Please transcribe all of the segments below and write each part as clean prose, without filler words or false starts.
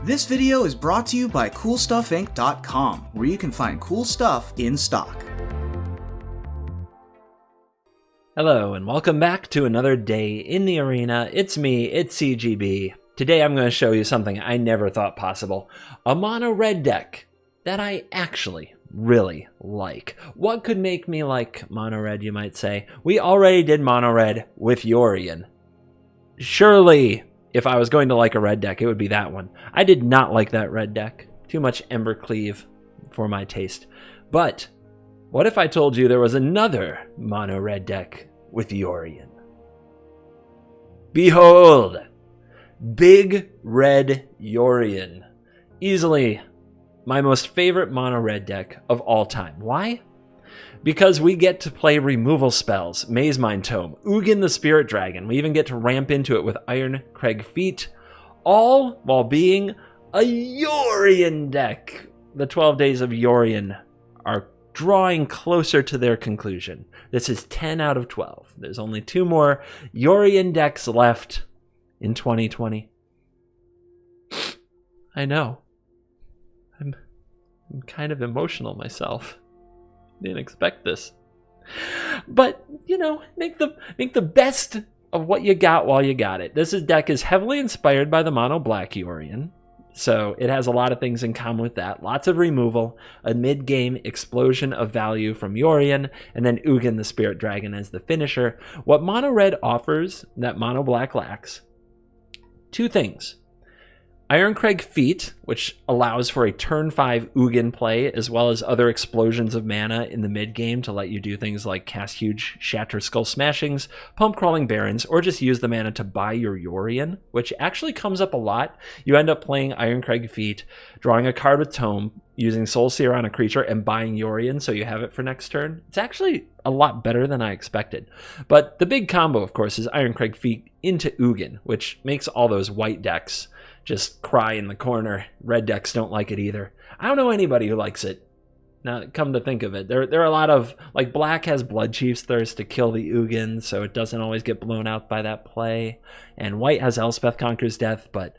This video is brought to you by CoolStuffInc.com, where you can find cool stuff in stock. Hello, and welcome back to another day in the arena. It's me, it's CGB. Today I'm going to show you something I never thought possible. A mono red deck that I actually really like. What could make me like mono red, you might say? We already did mono red with Yorion. Surely, if I was going to like a red deck, it would be that one. I did not like that red deck. Too much Embercleave for my taste. But what if I told you there was another mono red deck with Yorion? Behold! Big Red Yorion. Easily my most favorite mono red deck of all time. Why? Because we get to play removal spells, Maze Mind Tome, Ugin the Spirit Dragon. We even get to ramp into it with Iron Crag Feet, all while being a Yorion deck. The 12 Days of Yorion are drawing closer to their conclusion. This is 10 out of 12. There's only 2 more Yorion decks left in 2020. I know. I'm kind of emotional myself. Didn't expect this. But, you know, make the best of what you got while you got it. This deck is heavily inspired by the mono black Yorion. So it has a lot of things in common with that. Lots of removal, a mid-game explosion of value from Yorion, and then Ugin the Spirit Dragon as the finisher. What mono red offers that mono black lacks: 2 things. Iron Crag Feet, which allows for a turn 5 Ugin play, as well as other explosions of mana in the mid-game to let you do things like cast huge Shatter Skull Smashings, pump Crawling Barrens, or just use the mana to buy your Yorion, which actually comes up a lot. You end up playing Iron Crag Feet, drawing a card with Tome, using Soul Seer on a creature, and buying Yorion so you have it for next turn. It's actually a lot better than I expected. But the big combo, of course, is Iron Crag Feet into Ugin, which makes all those white decks just cry in the corner. Red decks don't like it either. I don't know anybody who likes it. Now, come to think of it, there are a lot of, like, black has Blood Chief's Thirst to kill the Ugin, so it doesn't always get blown out by that play. And white has Elspeth Conquers Death, but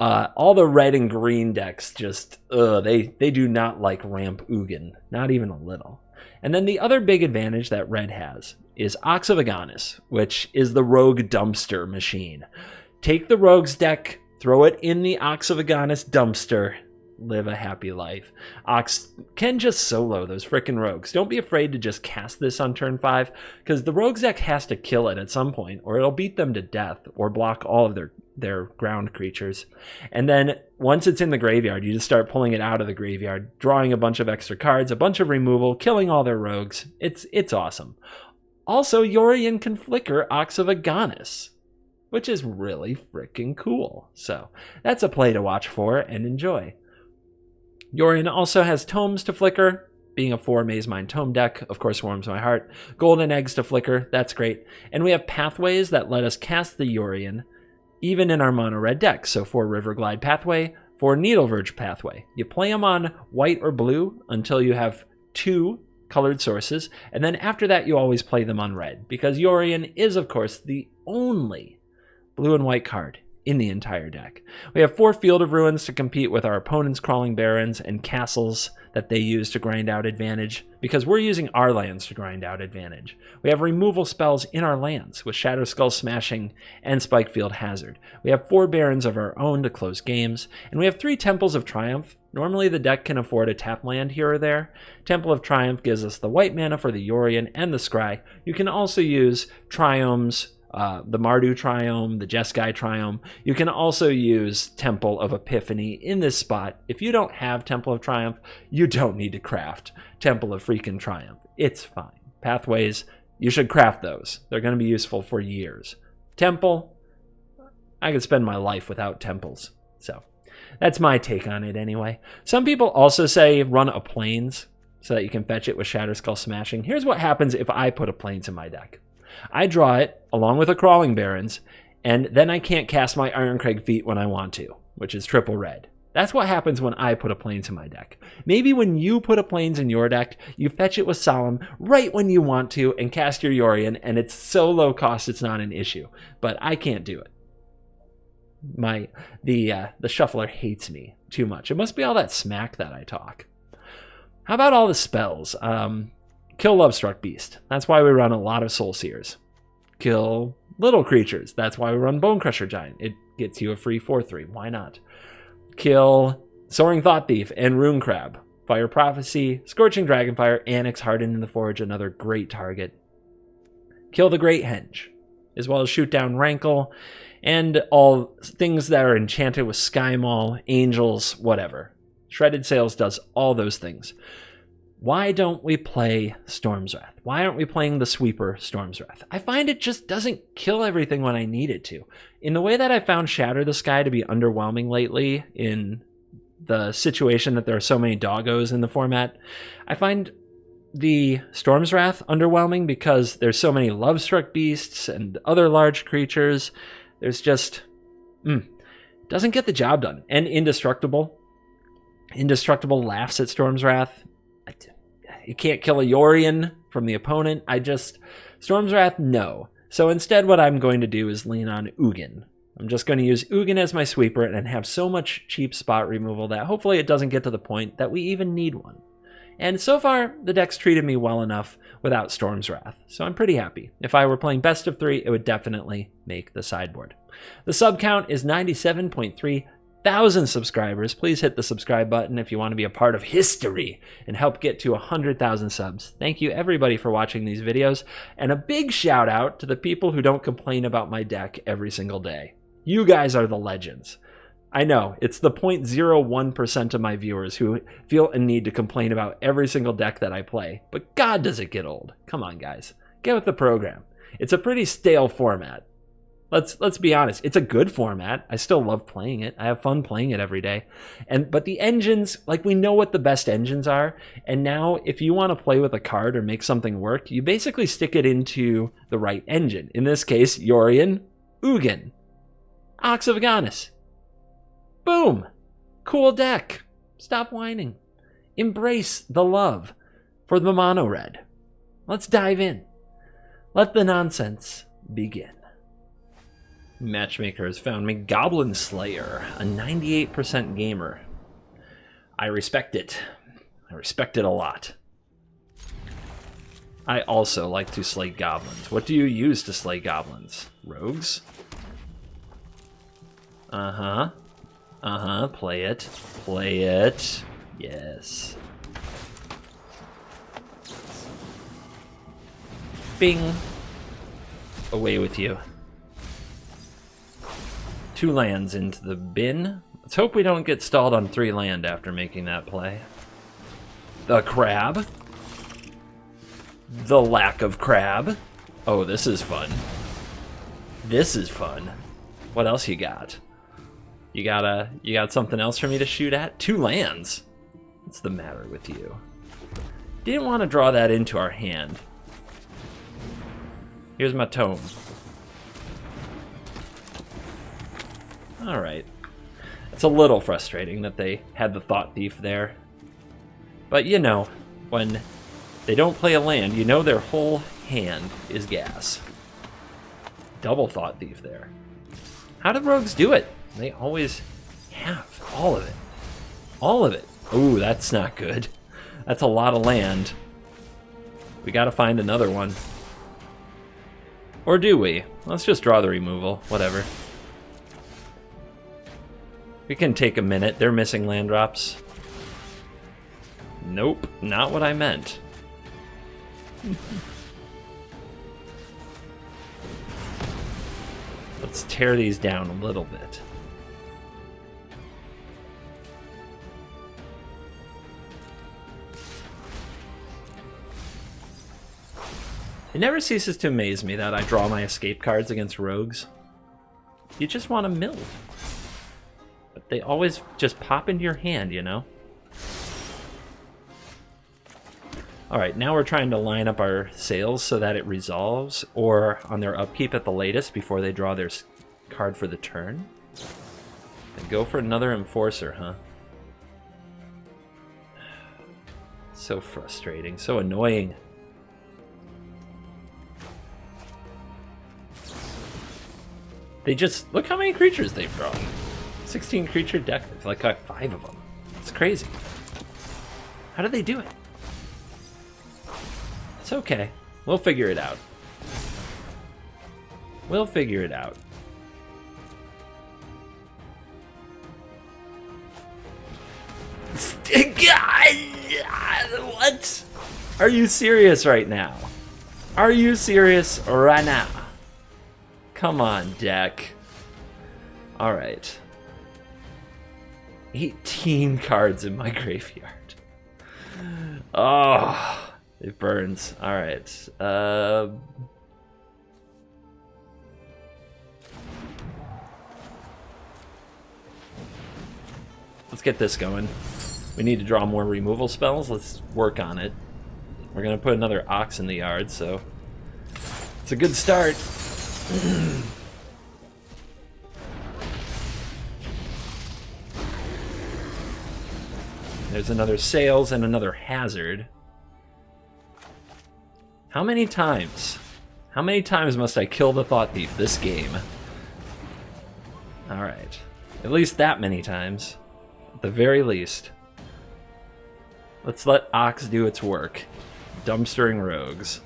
all the red and green decks just, they do not like ramp Ugin, not even a little. And then the other big advantage that red has is Ox of Agonis, which is the rogue dumpster machine. Take the rogues deck, throw it in the Ox of Agonis dumpster, live a happy life. Ox can just solo those frickin' rogues. Don't be afraid to just cast this on turn 5, because the rogues deck has to kill it at some point, or it'll beat them to death, or block all of their ground creatures. And then once it's in the graveyard, you just start pulling it out of the graveyard, drawing a bunch of extra cards, a bunch of removal, killing all their rogues. It's awesome. Also, Yorion can flicker Ox of Agonis, which is really freaking cool. So that's a play to watch for and enjoy. Yorion also has Tomes to flicker. Being a 4 Maze Mind Tome deck, of course, warms my heart. Golden Eggs to flicker, that's great. And we have Pathways that let us cast the Yorion, even in our mono red deck. So 4 Riverglide Pathway, 4 Needle Verge Pathway. You play them on white or blue until you have 2 colored sources, and then after that you always play them on red, because Yorion is, of course, the only blue and white card in the entire deck. We have 4 Field of Ruins to compete with our opponent's Crawling Barrens and castles that they use to grind out advantage, because we're using our lands to grind out advantage. We have removal spells in our lands with Shatter Skull Smashing and Spikefield Hazard. We have 4 Barrens of our own to close games, and we have 3 Temples of Triumph. Normally the deck can afford a tap land here or there. Temple of Triumph gives us the white mana for the Yorion and the Scry. You can also use Triomes, the Mardu Triome, the Jeskai Triome. You can also use Temple of Epiphany in this spot. If you don't have Temple of Triumph, you don't need to craft Temple of freaking Triumph. It's fine. Pathways, you should craft those. They're going to be useful for years. Temple, I could spend my life without temples. So that's my take on it anyway. Some people also say run a Plains so that you can fetch it with Shatter Skull Smashing. Here's what happens if I put a Plains in my deck. I draw it along with a Crawling Barrens, and then I can't cast my Iron Crag Feet when I want to, which is triple red. That's what happens when I put a Plains in my deck. Maybe when you put a Plains in your deck, you fetch it with Solemn right when you want to and cast your Yorion, and it's so low cost it's not an issue. But I can't do it. The shuffler hates me too much. It must be all that smack that I talk. How about all the spells? Kill Lovestruck Beast. That's why we run a lot of Soul Seers. Kill little creatures. That's why we run Bone Crusher Giant. It gets you a free 4/3. Why not? Kill Soaring Thought Thief and Rune Crab. Fire Prophecy, Scorching Dragonfire, Annex Hardened in the Forge, another great target. Kill the Great Henge, as well as shoot down Rankle, and all things that are enchanted with Sky Maul, Angels, whatever. Shredded Sails does all those things. Why don't we play Storm's Wrath? Why aren't we playing the sweeper Storm's Wrath? I find it just doesn't kill everything when I need it to. In the way that I found Shatter the Sky to be underwhelming lately in the situation that there are so many doggos in the format, I find the Storm's Wrath underwhelming because there's so many Lovestruck Beasts and other large creatures. There's just... doesn't get the job done. And Indestructible. Indestructible laughs at Storm's Wrath. You can't kill a Yorion from the opponent. Storm's Wrath, no. So instead what I'm going to do is lean on Ugin. I'm just going to use Ugin as my sweeper and have so much cheap spot removal that hopefully it doesn't get to the point that we even need one. And so far, the deck's treated me well enough without Storm's Wrath, so I'm pretty happy. If I were playing best of 3, it would definitely make the sideboard. The sub count is 97.3 thousand subscribers. Please hit the subscribe button if you want to be a part of history and help get to 100,000 subs. Thank you everybody for watching these videos, and a big shout out to the people who don't complain about my deck every single day. You guys are the legends. I know, it's the 0.01% of my viewers who feel a need to complain about every single deck that I play, but God does it get old. Come on guys, get with the program. It's a pretty stale format. Let's be honest, it's a good format. I still love playing it. I have fun playing it every day. But the engines, like, we know what the best engines are, and now if you want to play with a card or make something work, you basically stick it into the right engine. In this case, Yorion, Ugin, Ox of Aganis. Boom! Cool deck. Stop whining. Embrace the love for the mono red. Let's dive in. Let the nonsense begin. Matchmaker has found me Goblin Slayer, a 98% gamer. I respect it. I respect it a lot. I also like to slay goblins. What do you use to slay goblins? Rogues? Play it. Play it. Yes. Bing. Away with you. 2 lands into the bin. Let's hope we don't get stalled on 3 land after making that play. The crab. The lack of crab. Oh, this is fun. This is fun. What else you got? You got something else for me to shoot at? 2 lands. What's the matter with you? Didn't want to draw that into our hand. Here's my tome. Alright. It's a little frustrating that they had the Thought Thief there. But you know, when they don't play a land, you know their whole hand is gas. Double Thought Thief there. How do rogues do it? They always have all of it. All of it. Ooh, that's not good. That's a lot of land. We gotta find another one. Or do we? Let's just draw the removal. Whatever. We can take a minute. They're missing land drops. Nope, not what I meant. Let's tear these down a little bit. It never ceases to amaze me that I draw my escape cards against rogues. You just want to mill. But they always just pop into your hand, you know? Alright, now we're trying to line up our sails so that it resolves, or on their upkeep at the latest before they draw their card for the turn. And go for another Enforcer, huh? So frustrating, so annoying. They just... Look how many creatures they've drawn. 16 creature deck. It's like 5 of them. It's crazy. How do they do it? It's okay. We'll figure it out. We'll figure it out. What? Are you serious right now? Are you serious right now? Come on, deck. Alright. 18 cards in my graveyard. Oh, it burns. Alright. Let's get this going. We need to draw more removal spells. Let's work on it. We're going to put another Ox in the yard, so it's a good start. There's another Sails and another Hazard. How many times? How many times must I kill the Thought Thief this game? Alright. At least that many times. At the very least. Let's let Ox do its work. Dumpstering rogues.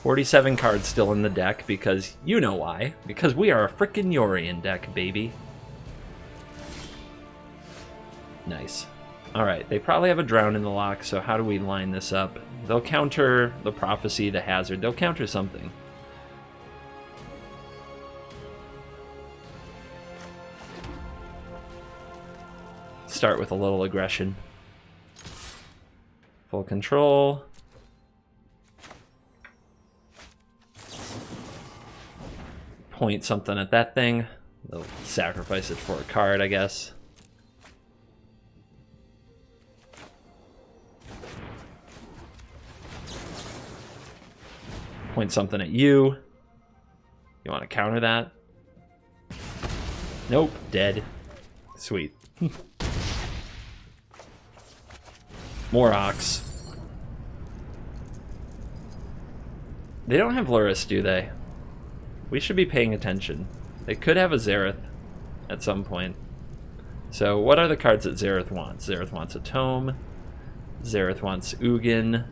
47 cards still in the deck because you know why. Because we are a frickin' Yorion deck, baby. Nice. Alright, they probably have a Drown in the lock, so how do we line this up? They'll counter the Prophecy, the Hazard. They'll counter something. Start with a little aggression. Full control. Point something at that thing. They'll sacrifice it for a card, I guess. Point something at you. You want to counter that? Nope, dead. Sweet. More Ox. They don't have Lurrus, do they? We should be paying attention. They could have a Zareth at some point. So what are the cards that Zareth wants? Zareth wants a Tome. Zareth wants Ugin.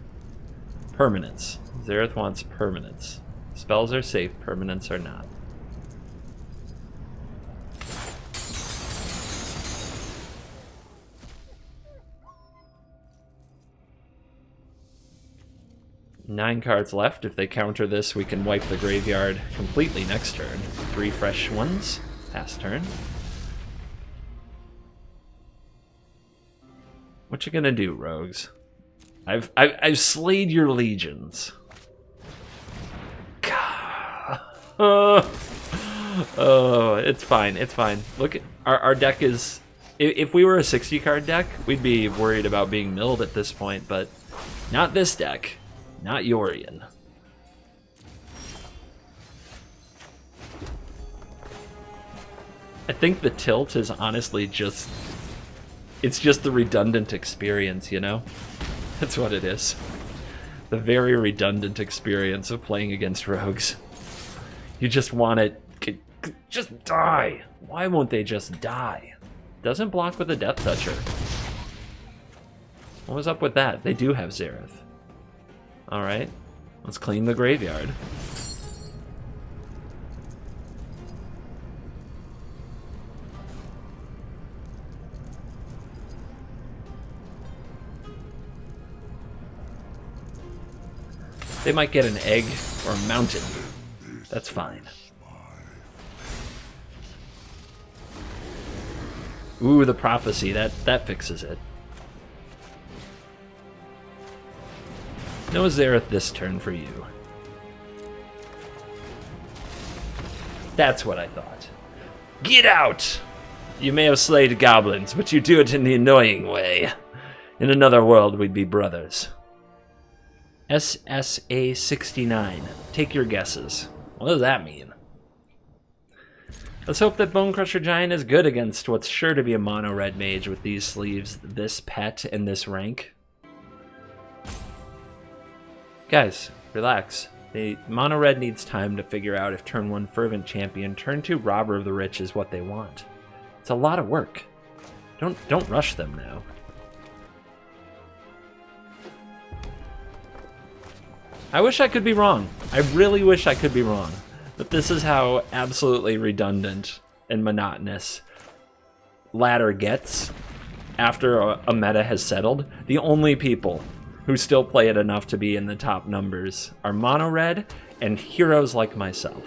Permanence. Zareth wants permanence. Spells are safe, permanents are not. Nine cards left. If they counter this, we can wipe the graveyard completely next turn. 3 fresh ones. Pass turn. What you gonna do, rogues? I've slayed your legions. Oh, it's fine. It's fine. Look, our deck is... If we were a 60-card deck, we'd be worried about being milled at this point, but not this deck. Not Yorion. I think the tilt is honestly just... It's just the redundant experience, you know? That's what it is. The very redundant experience of playing against rogues. You just want it... Just die! Why won't they just die? Doesn't block with a Death Toucher. What was up with that? They do have Zareth. Alright. Let's clean the graveyard. They might get an egg or a mountain. That's fine. Ooh, the Prophecy. That fixes it. No Zareth this turn for you. That's what I thought. Get out! You may have slayed goblins, but you do it in the annoying way. In another world, we'd be brothers. SSA 69. Take your guesses. What does that mean? Let's hope that Bonecrusher Giant is good against what's sure to be a mono-red mage with these sleeves, this pet, and this rank. Guys, relax. Mono Red needs time to figure out if turn 1 Fervent Champion, turn 2 Robber of the Rich is what they want. It's a lot of work. Don't rush them now. I wish I could be wrong. I really wish I could be wrong. But this is how absolutely redundant and monotonous ladder gets after a meta has settled. The only people who still play it enough to be in the top numbers are Mono Red and heroes like myself.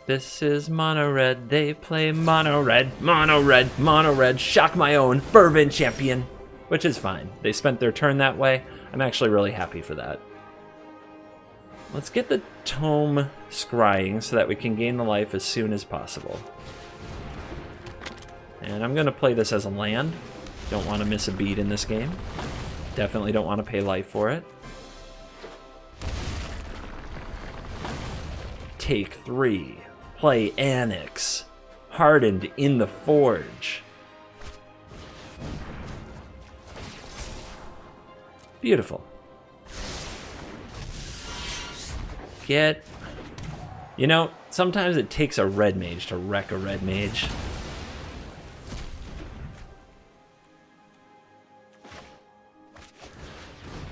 This is Mono Red, they play Mono Red, Mono Red, Mono Red, shock my own, Fervent Champion. Which is fine. They spent their turn that way. I'm actually really happy for that. Let's get the tome scrying so that we can gain the life as soon as possible. And I'm going to play this as a land. Don't want to miss a beat in this game. Definitely don't want to pay life for it. Take 3. Play Annex. Hardened in the Forge. Beautiful. You know, sometimes it takes a red mage to wreck a red mage.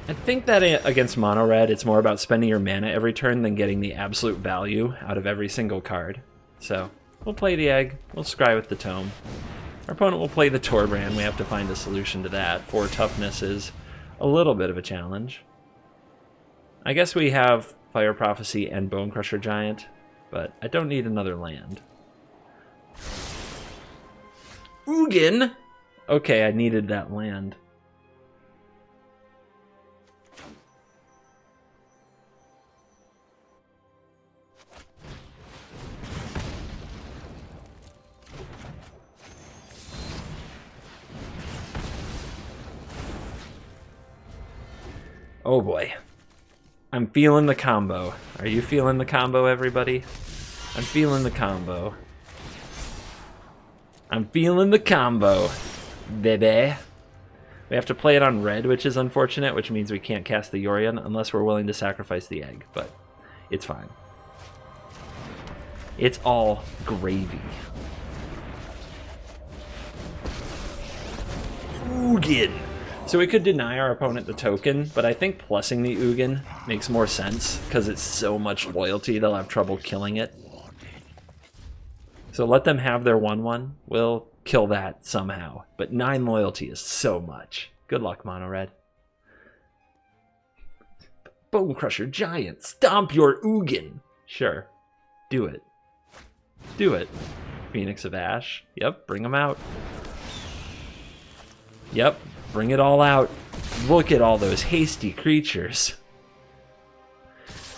I think that against mono red, it's more about spending your mana every turn than getting the absolute value out of every single card. So, we'll play the egg, we'll scry with the tome. Our opponent will play the Torbrand, we have to find a solution to that. 4 toughness is a little bit of a challenge. I guess we have Fire Prophecy and Bone Crusher Giant, but I don't need another land. Ugin! Okay, I needed that land. Oh boy. I'm feeling the combo. Are you feeling the combo, everybody? I'm feeling the combo. I'm feeling the combo, baby. We have to play it on red, which is unfortunate, which means we can't cast the Yorion unless we're willing to sacrifice the egg, but it's fine. It's all gravy. Ugin. So we could deny our opponent the token, but I think plussing the Ugin makes more sense because it's so much loyalty they'll have trouble killing it. So let them have their 1/1. We'll kill that somehow. But 9 loyalty is so much. Good luck, Mono Red. Bone Crusher Giant, stomp your Ugin. Sure, do it. Do it. Phoenix of Ash. Yep, bring them out. Yep. Bring it all out. Look at all those hasty creatures.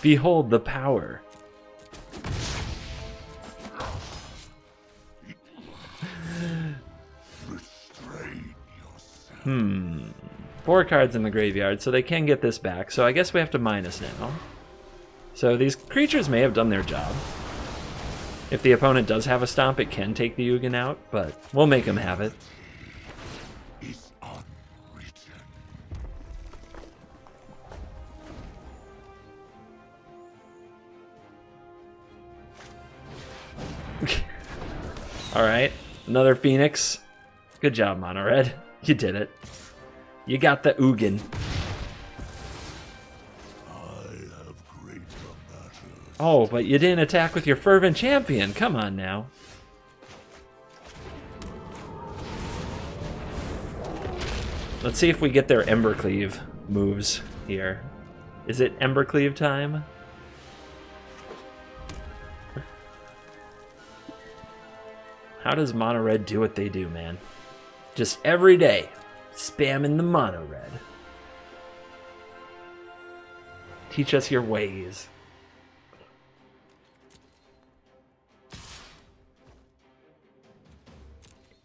Behold the power. Hmm. 4 cards in the graveyard, so they can get this back. So I guess we have to minus now. So these creatures may have done their job. If the opponent does have a stomp, it can take the Ugin out, but we'll make them have it. Alright, another Phoenix. Good job, Mono Red. You did it. You got the Ugin. Oh, but you didn't attack with your Fervent Champion. Come on now. Let's see if we get their Embercleave moves here. Is it Embercleave time? How does Mono Red do what they do, man? Just every day, spamming the Mono Red. Teach us your ways.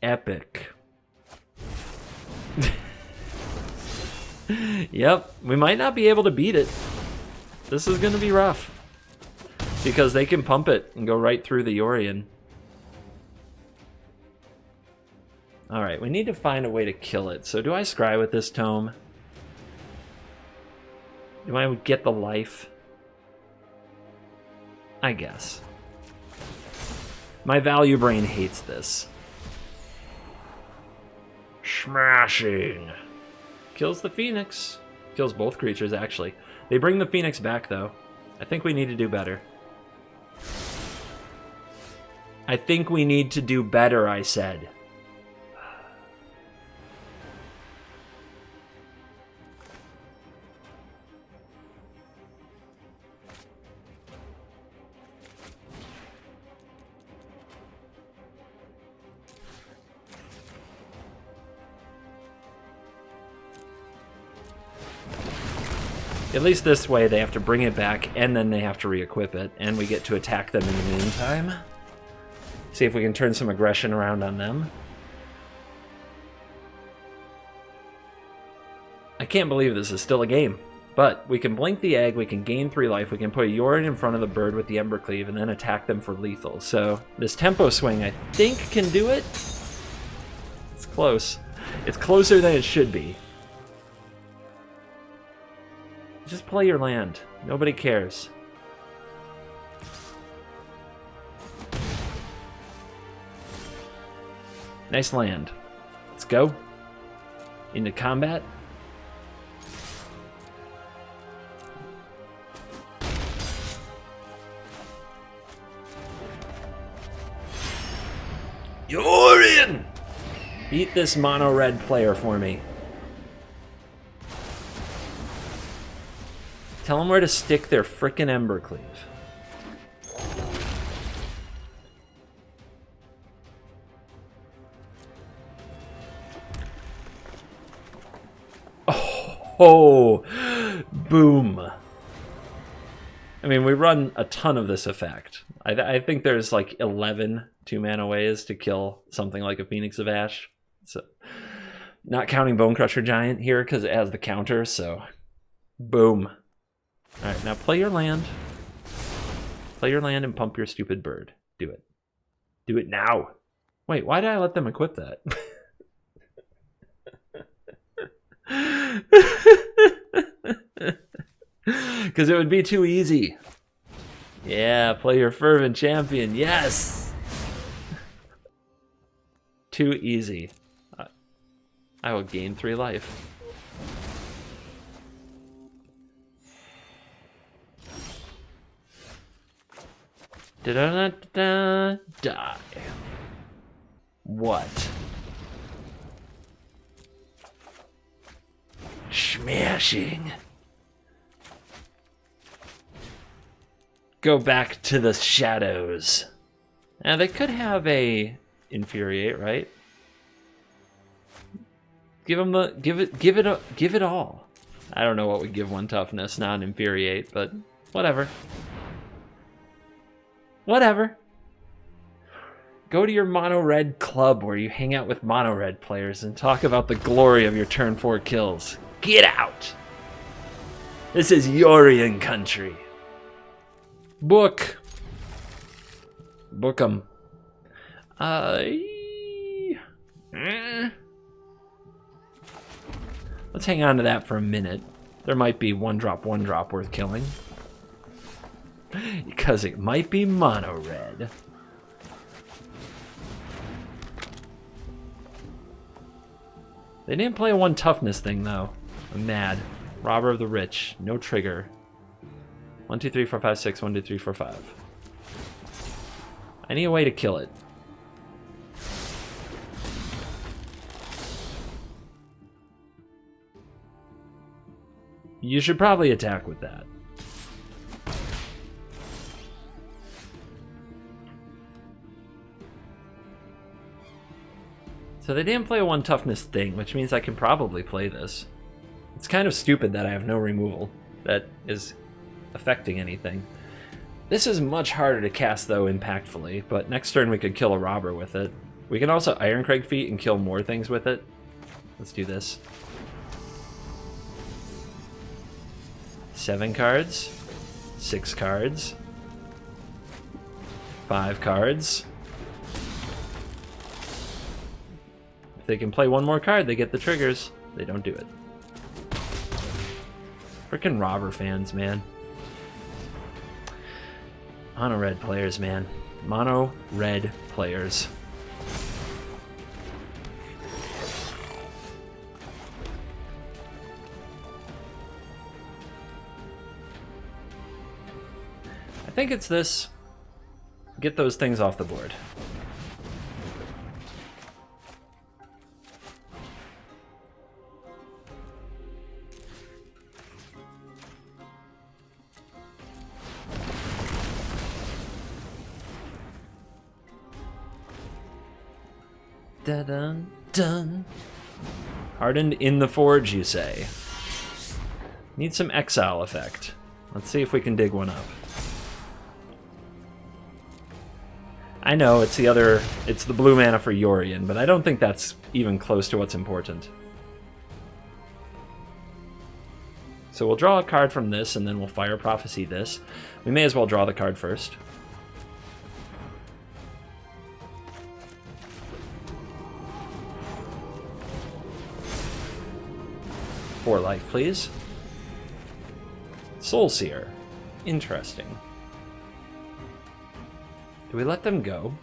Epic. Yep, we might not be able to beat it. This is going to be rough. Because they can pump it and go right through the Yorion. Alright, we need to find a way to kill it. So do I scry with this tome? Do I get the life? I guess. My value brain hates this. Smashing. Kills the Phoenix. Kills both creatures, actually. They bring the Phoenix back, though. I think we need to do better. I think we need to do better, I said. At least this way they have to bring it back and then they have to re-equip it, and we get to attack them in the meantime. See if we can turn some aggression around on them. I can't believe this is still a game. But we can blink the egg, we can gain 3 life, we can put a Yorion in front of the bird with the Embercleave and then attack them for lethal. So this tempo swing I think can do it. It's close. It's closer than it should be. Just play your land. Nobody cares. Nice land. Let's go. Into combat. Yorion! Beat this mono red player for me. Tell them where to stick their frickin' Embercleave. Oh, boom. I mean, we run a ton of this effect. I think there's like 11 2-mana ways to kill something like a Phoenix of Ash. So, not counting Bone Crusher Giant here because it has the counter, so boom. Alright, now play your land. Play your land and pump your stupid bird. Do it. Do it now. Wait, why did I let them equip that? Because it would be too easy. Yeah, play your Fervent Champion. Yes! Too easy. I will gain 3 life. Da-da-da-da, die. What? Smashing. Go back to the shadows. Now they could have a infuriate, right? Give them the give it all. I don't know what would give one toughness, not an infuriate, but whatever. Whatever. Go to your mono red club where you hang out with mono red players and talk about the glory of your turn 4 kills. Get out. This is Yorion country. Book. Book 'em. Let's hang on to that for a minute. There might be one drop worth killing. Because it might be mono red. They didn't play a 1 toughness thing though. I'm mad. Robber of the rich. No trigger. 1, 2, 3, 4, 5, 6. 1, 2, 3, 4, 5. I need a way to kill it. You should probably attack with that. So they didn't play a 1 toughness thing, which means I can probably play this. It's kind of stupid that I have no removal that is affecting anything. This is much harder to cast though impactfully, but next turn we could kill a robber with it. We can also Ironcrag Feet and kill more things with it. Let's do this. 7 cards, 6 cards, 5 cards, If they can play one more card, they get the triggers. They don't do it. Frickin' robber fans, man. Mono red players, man. Mono red players. I think it's this. Get those things off the board. Dun dun. Hardened in the forge, you say? Need some exile effect. Let's see if we can dig one up. I know it's the blue mana for Yorion, but I don't think that's even close to what's important. So we'll draw a card from this, and then we'll Fire Prophecy this. We may as well draw the card first. Four life, please. Soul Seer. Interesting. Do we let them go?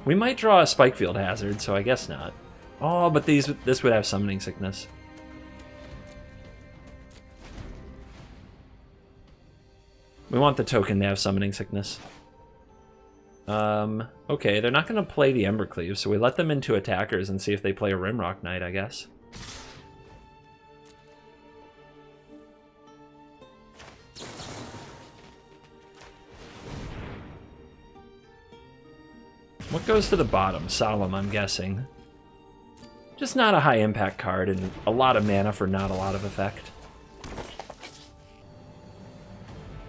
We might draw a Spikefield Hazard, so I guess not. Oh, but this would have Summoning Sickness. We want the token to have Summoning Sickness. Okay, they're not going to play the Embercleave, so we let them into attackers and see if they play a Rimrock Knight, I guess. What goes to the bottom? Solemn, I'm guessing. Just not a high impact card and a lot of mana for not a lot of effect.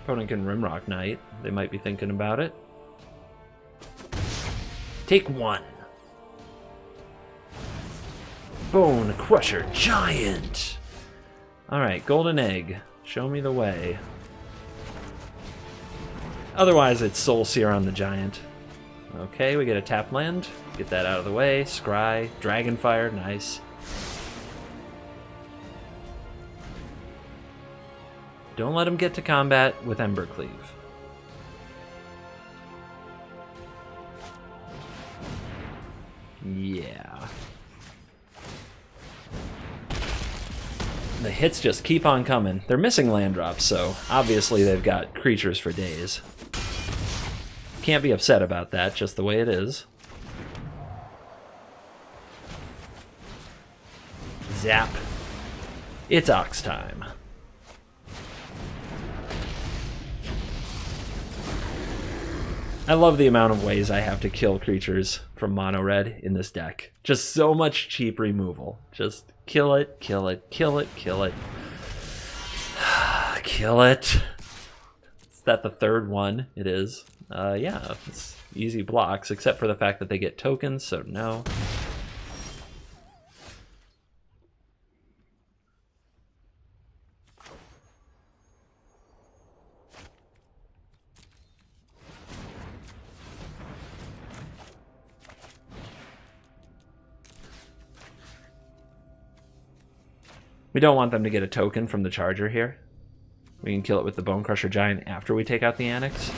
Opponent can Rimrock Knight. They might be thinking about it. Take one. Bone Crusher Giant. Alright, Golden Egg. Show me the way. Otherwise, it's Soul Seer on the Giant. Okay, we get a tap land. Get that out of the way. Scry, Dragonfire, nice. Don't let him get to combat with Embercleave. Yeah. The hits just keep on coming. They're missing land drops, so obviously they've got creatures for days. Can't be upset about that, just the way it is. Zap. It's Ox time. I love the amount of ways I have to kill creatures from mono red in this deck. Just so much cheap removal. Just kill it, kill it, kill it, kill it. Kill it. Is that the third one? It is. Yeah, it's easy blocks, except for the fact that they get tokens, so no. We don't want them to get a token from the Charger here. We can kill it with the Bone Crusher Giant after we take out the Annex.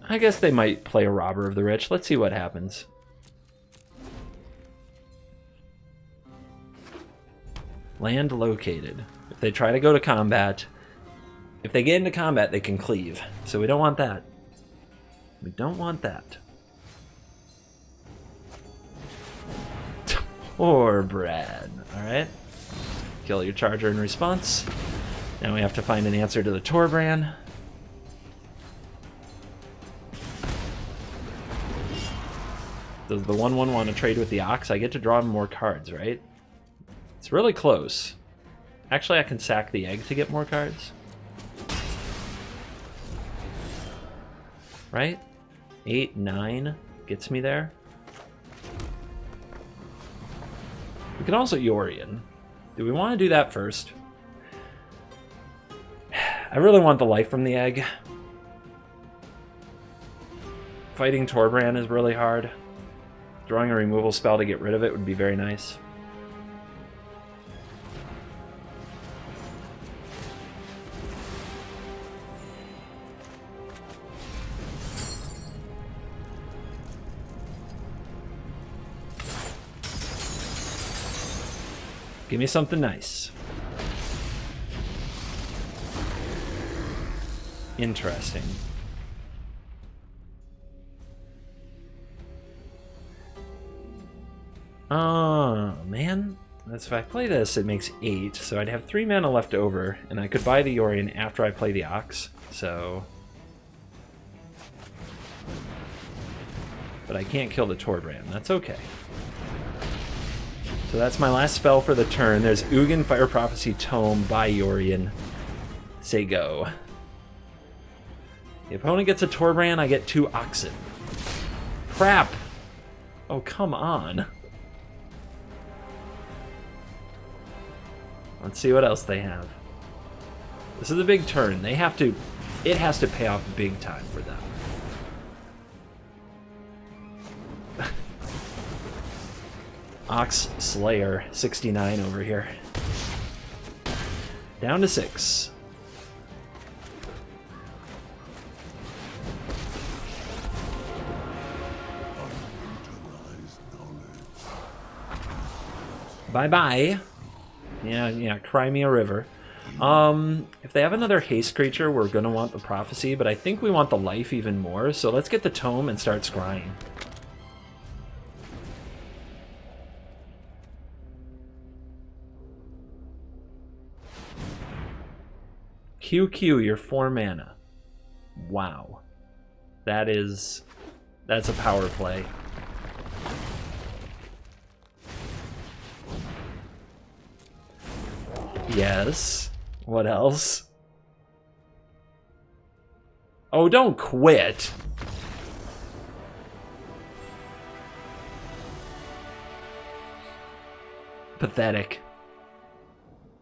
I guess they might play a Robber of the Rich. Let's see what happens. Land located. If they try to go to combat, if they get into combat, they can cleave. So we don't want that. We don't want that. Poor Brad. Alright. Kill your Charger in response. Now we have to find an answer to the Torbran. Does the 1/1 want to trade with the Ox? I get to draw more cards, right? It's really close. Actually, I can sack the egg to get more cards. Right? 8, 9 gets me there. We can also Yorion. Do we want to do that first? I really want the life from the egg. Fighting Torbran is really hard. Drawing a removal spell to get rid of it would be very nice. Give me something nice. Interesting. Oh, man. That's if I play this, it makes 8, so I'd have 3 mana left over, and I could buy the Yorion after I play the Ox, so... But I can't kill the Torbran. That's okay. So that's my last spell for the turn. There's Ugin, Fire Prophecy, Tome by Yorion. Say go. The opponent gets a Torbran, I get 2 Oxen. Crap! Oh, come on. Let's see what else they have. This is a big turn. They have to... It has to pay off big time for them. Ox Slayer, 69 over here. Down to 6. Bye-bye. Yeah, cry me a river. If they have another haste creature, we're gonna want the Prophecy, but I think we want the life even more, so let's get the Tome and start scrying. QQ, you're 4 mana. Wow. That's a power play. Yes. What else? Oh, don't quit. Pathetic.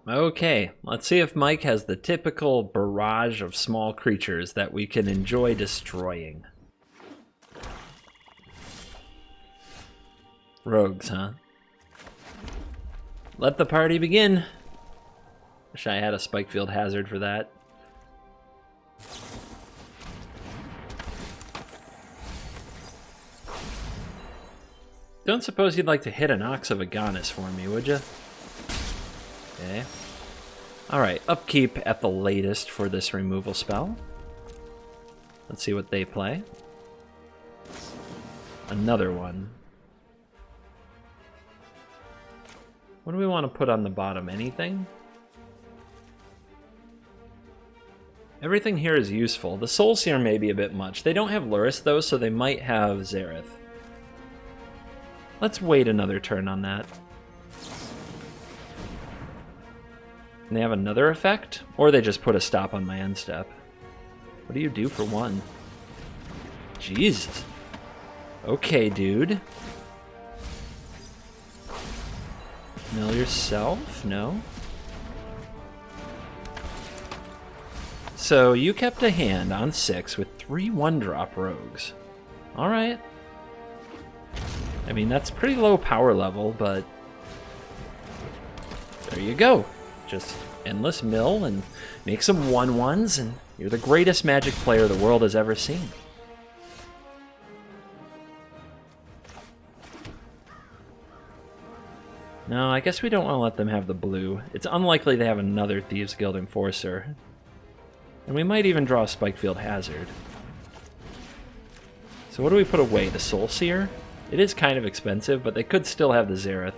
Okay, let's see if Mike has the typical barrage of small creatures that we can enjoy destroying. Rogues, huh? Let the party begin. Wish I had a Spikefield Hazard for that. Don't suppose you'd like to hit an Ox of Aganis for me, would you? Okay. Alright, upkeep at the latest for this removal spell. Let's see what they play. Another one. What do we want to put on the bottom? Anything? Everything here is useful. The Soulseer may be a bit much. They don't have Lurrus though, so they might have Zareth. Let's wait another turn on that. And they have another effect? Or they just put a stop on my end step. What do you do for 1? Jesus. Okay, dude. Mill yourself? No? So you kept a hand on 6 with 3 1-drop rogues. Alright. I mean, that's pretty low power level, but there you go. Just endless mill and make some 1/1s, and you're the greatest Magic player the world has ever seen. No, I guess we don't want to let them have the blue. It's unlikely they have another Thieves Guild Enforcer. And we might even draw a Spikefield Hazard. So what do we put away? The Soulseer? It is kind of expensive, but they could still have the Zareth.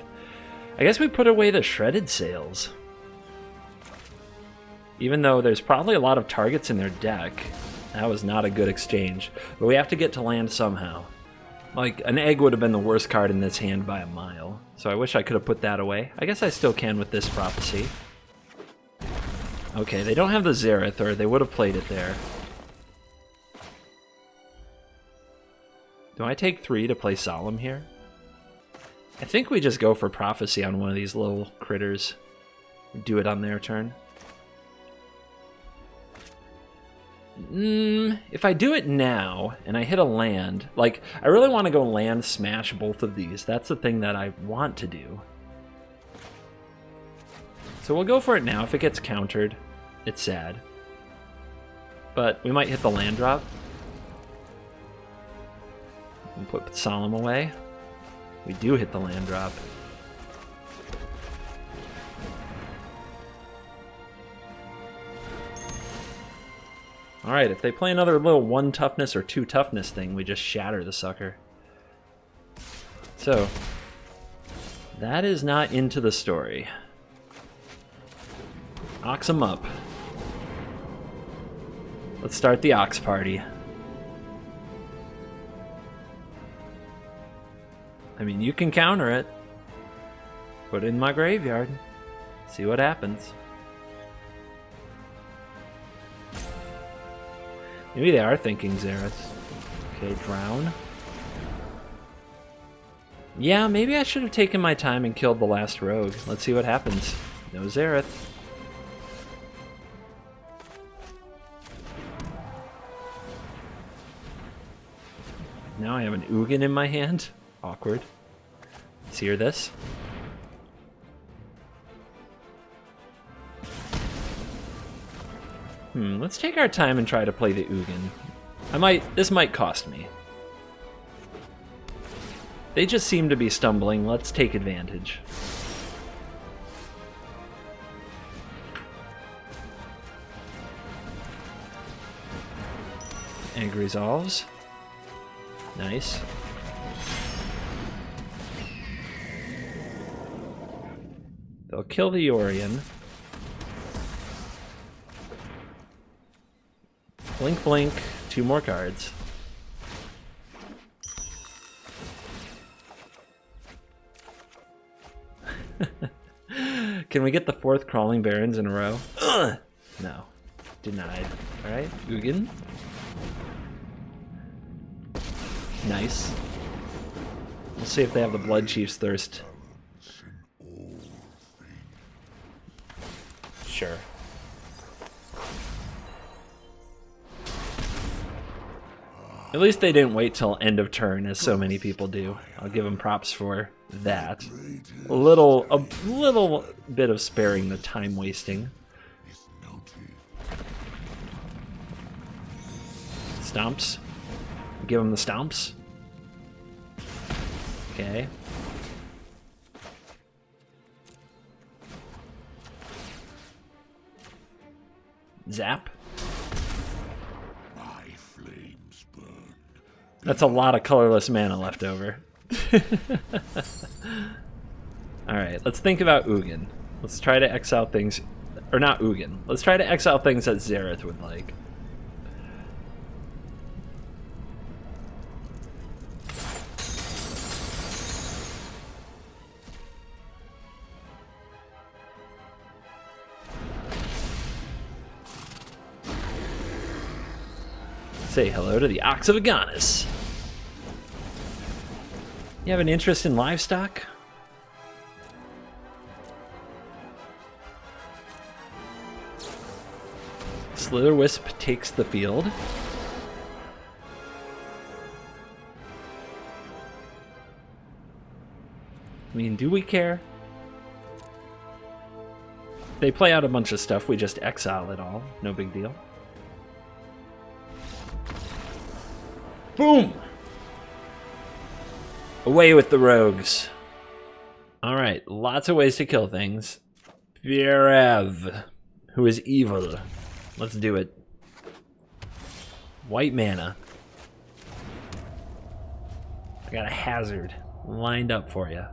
I guess we put away the Shredded Sails. Even though there's probably a lot of targets in their deck. That was not a good exchange. But we have to get to land somehow. Like, an egg would have been the worst card in this hand by a mile. So I wish I could have put that away. I guess I still can with this Prophecy. Okay, they don't have the Zareth, or they would have played it there. Do I take 3 to play Solemn here? I think we just go for Prophecy on one of these little critters. Do it on their turn. If I do it now and I hit a land, like, I really want to go land smash both of these. That's the thing that I want to do. So we'll go for it now. If it gets countered, it's sad. But we might hit the land drop. And put Solemn away. We do hit the land drop. Alright, if they play another little 1 toughness or 2 toughness thing, we just shatter the sucker. So, that is not into the story. Ox 'em up. Let's start the Ox party. I mean, you can counter it. Put it in my graveyard. See what happens. Maybe they are thinking Xerath. Okay, drown. Yeah, maybe I should have taken my time and killed the last rogue. Let's see what happens. No Xerath. Now I have an Ugin in my hand. Awkward. Let's hear this. Let's take our time and try to play the Ugin. This might cost me. They just seem to be stumbling. Let's take advantage. Egg resolves. Nice. They'll kill the Orion. Blink, blink, 2 more cards. Can we get the 4th Crawling Barons in a row? Ugh! No. Denied. Alright, Ugin. Nice. We'll see if they have the Blood Chief's Thirst. Sure. At least they didn't wait till end of turn, as so many people do. I'll give them props for that. A little bit of sparing the time wasting. Stomps. Give them the stomps. Okay. Zap. That's a lot of colorless mana left over. Alright, let's think about Ugin. Let's try to exile things... Or not Ugin. Let's try to exile things that Xerath would like. Say hello to the Ox of Agonis. You have an interest in livestock? Slither-Wisp takes the field. I mean, do we care? If they play out a bunch of stuff, we just exile it all. No big deal. Boom! Away with the rogues. Alright, lots of ways to kill things. Vierev, who is evil. Let's do it. White mana. I got a hazard lined up for you.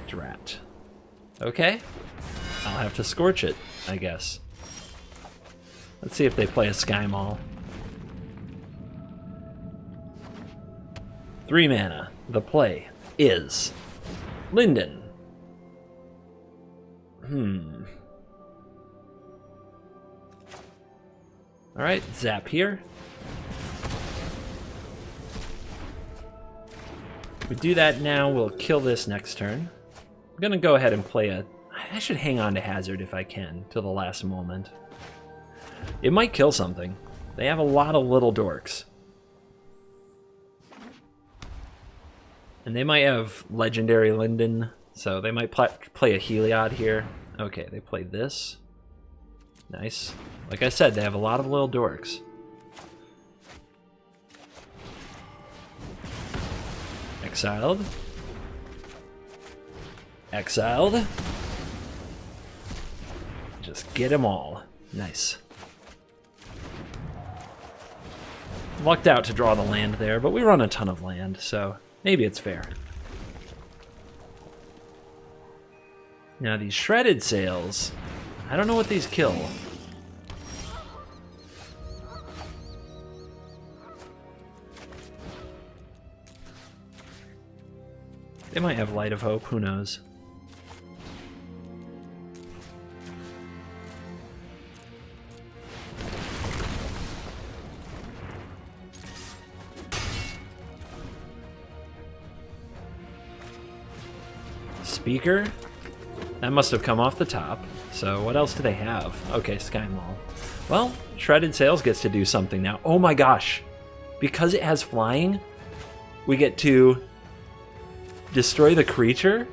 Drat. Okay. I'll have to scorch it, I guess. Let's see if they play a Sky Maul. 3 mana. The play is Linden. Alright, zap here. If we do that now, we'll kill this next turn. I'm gonna go ahead and play a... I should hang on to Hazard if I can, till the last moment. It might kill something. They have a lot of little dorks. And they might have Legendary Linden, so they might play a Heliod here. Okay, they played this. Nice. Like I said, they have a lot of little dorks. Exiled. Exiled. Just get them all. Nice. Lucked out to draw the land there, but we run a ton of land, so maybe it's fair. Now these shredded sails, I don't know what these kill. They might have Light of Hope, who knows. Speaker? That must have come off the top. So what else do they have? Okay, Sky Mall. Well, Shredded Sails gets to do something now. Oh my gosh! Because it has flying, we get to destroy the creature,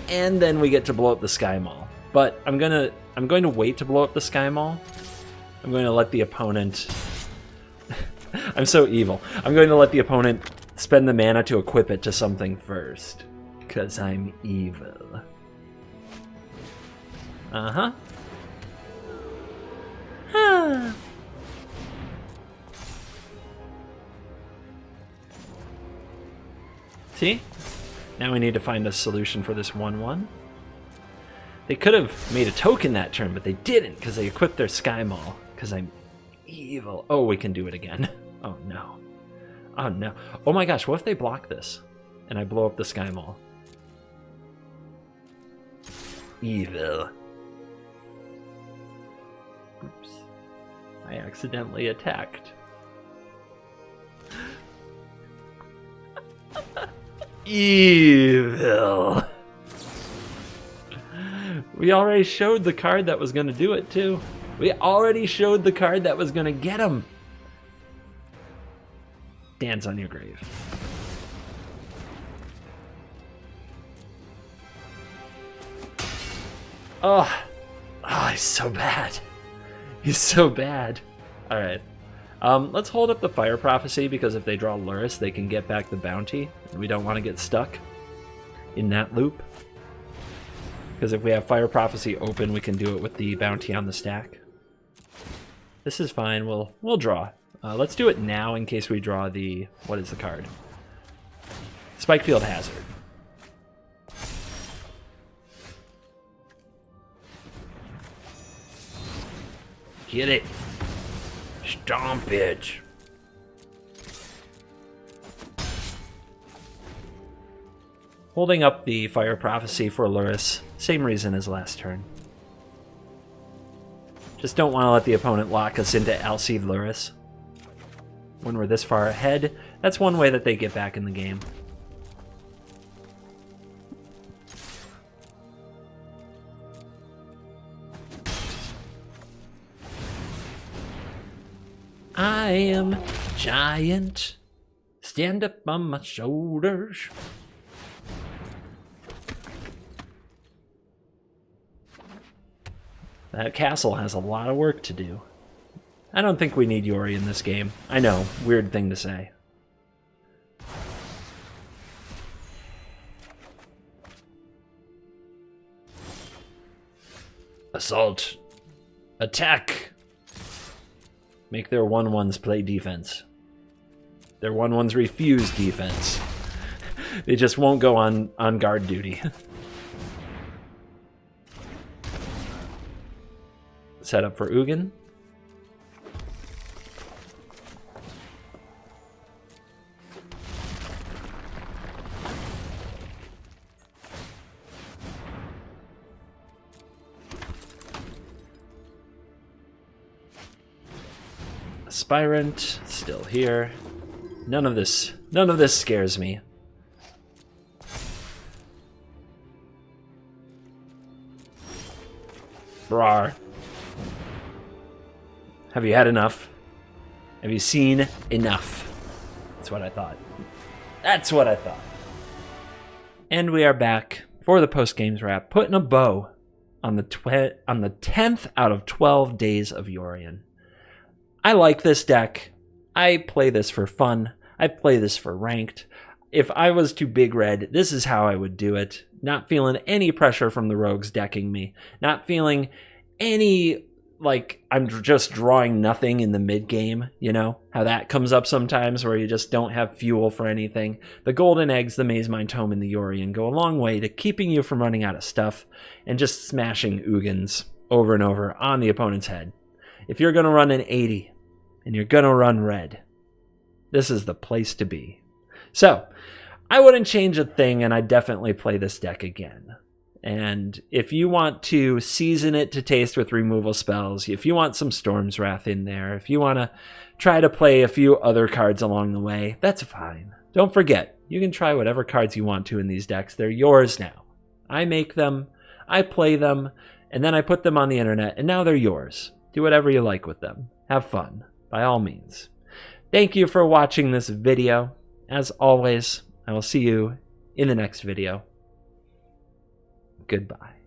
and then we get to blow up the Sky Mall. But I'm going to wait to blow up the Sky Mall. I'm going to let the opponent... I'm so evil. I'm going to let the opponent spend the mana to equip it to something first. Because I'm evil. Uh-huh. Ah. See? Now we need to find a solution for this 1/1. They could have made a token that turn, but they didn't because they equipped their Sky Mall. Because I'm evil. Oh, we can do it again. Oh, no. Oh, no. Oh my gosh, what if they block this? And I blow up the Sky Mall? Evil. Oops. I accidentally attacked. Evil. We already showed the card that was going to do it, too. We already showed the card that was going to get him. Dance on your grave. Oh, he's so bad. He's so bad. All right. Let's hold up the Fire Prophecy, because if they draw Luris, they can get back the bounty. And we don't want to get stuck in that loop. Because if we have Fire Prophecy open, we can do it with the bounty on the stack. This is fine. We'll draw. Let's do it now in case we draw the... What is the card? Spikefield Hazard. Get it. Stomp it. Holding up the Fire Prophecy for Luris. Same reason as last turn. Just don't want to let the opponent lock us into Alseed Luris. When we're this far ahead, that's one way that they get back in the game. I am giant. Stand up on my shoulders. That castle has a lot of work to do. I don't think we need Yori in this game. I know, weird thing to say. Assault. Attack. Make their 1/1s play defense. Their 1/1s refuse defense. They just won't go on guard duty. Set up for Ugin. Aspirant, still here. None of this scares me. Rawr. Have you had enough? Have you seen enough? That's what I thought. That's what I thought. And we are back for the post-games wrap, putting a bow on the 10th out of 12 days of Yorion. I like this deck. I play this for fun. I play this for ranked. If I was to big red, this is how I would do it. Not feeling any pressure from the rogues decking me. Not feeling any, like, I'm just drawing nothing in the mid-game, you know? How that comes up sometimes where you just don't have fuel for anything. The golden eggs, the Maze Mind Tome, and the Yorion go a long way to keeping you from running out of stuff and just smashing Ugins over and over on the opponent's head. If you're going to run an 80 and you're going to run red, this is the place to be. So, I wouldn't change a thing, and I'd definitely play this deck again. And if you want to season it to taste with removal spells, if you want some Storm's Wrath in there, if you want to try to play a few other cards along the way, that's fine. Don't forget, you can try whatever cards you want to in these decks. They're yours now. I make them, I play them, and then I put them on the internet, and now they're yours. Do whatever you like with them. Have fun, by all means. Thank you for watching this video. As always, I will see you in the next video. Goodbye.